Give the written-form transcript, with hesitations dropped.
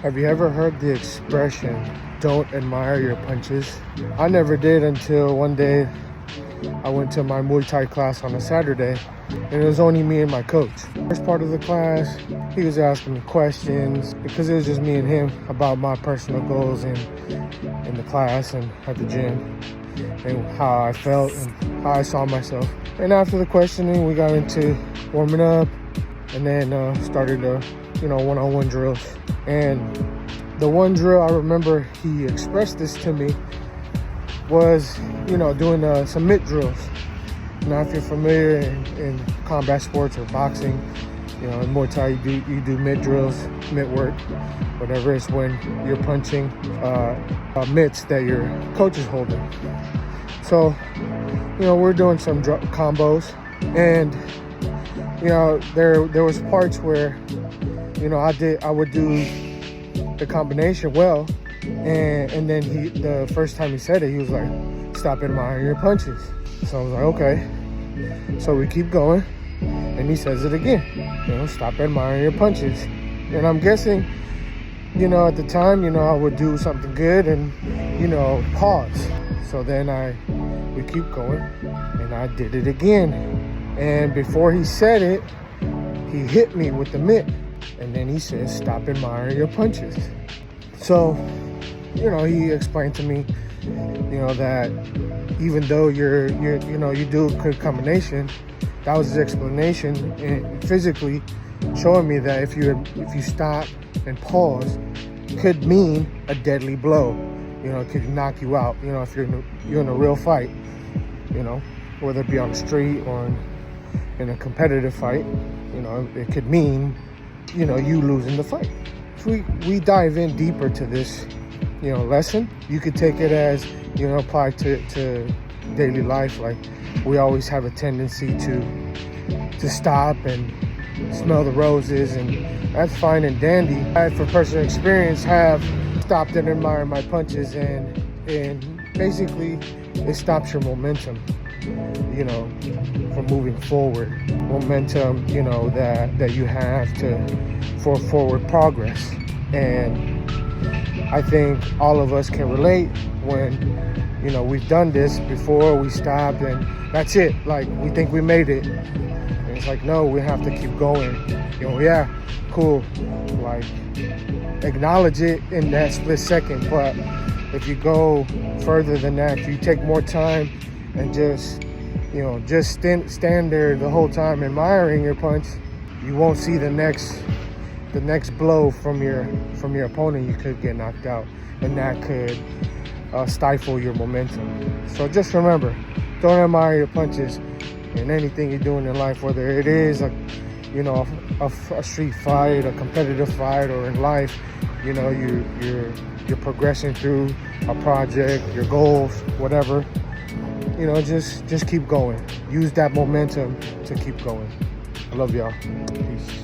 Have you ever heard the expression, don't admire your punches? I never did until one day I went to my Muay Thai class on a Saturday, and it was only me and my coach. First part of the class, he was asking me questions because it was just me and him about my personal goals in the class and at the gym, and how I felt and how I saw myself. And after the questioning, we got into warming up and then started one-on-one drills. And the one drill I remember he expressed this to me was, doing some mitt drills. Now, if you're familiar in combat sports or boxing, in Muay Thai you do mitt drills, mitt work, whatever. It's when you're punching mitts that your coach is holding. So, we're doing some combos, and there was parts where I would do the combination well, and then the first time he said it, he was like, stop admiring your punches. So I was like, okay. So we keep going, and he says it again, stop admiring your punches. And I'm guessing, at the time, I would do something good and, pause. So then we keep going, and I did it again. And before he said it, he hit me with the mitt. And then he says, stop admiring your punches. So, he explained to me, that even though you do a good combination, that was his explanation, and physically showing me that if you stop and pause, could mean a deadly blow. It could knock you out. If you're in a real fight, whether it be on the street or in a competitive fight, it could mean, you losing the fight. If we dive in deeper to this, lesson, you could take it as, apply to daily life. Like, we always have a tendency to stop and smell the roses, and that's fine and dandy. I, for personal experience, have stopped and admired my punches, and basically it stops your momentum, from moving forward. Momentum, that you have for forward progress. And I think all of us can relate when, we've done this before, we stopped and that's it. Like, we think we made it. And it's like, no, we have to keep going. Yeah, cool. Like, acknowledge it in that split second. But if you go further than that, if you take more time and just stand there the whole time admiring your punch, you won't see the next blow from your opponent. You could get knocked out, and that could stifle your momentum. So just remember, don't admire your punches in anything you're doing in life, whether it is a street fight, a competitive fight, or in life, you're progressing through a project, your goals, whatever. Just keep going. Use that momentum to keep going. I love y'all. Peace.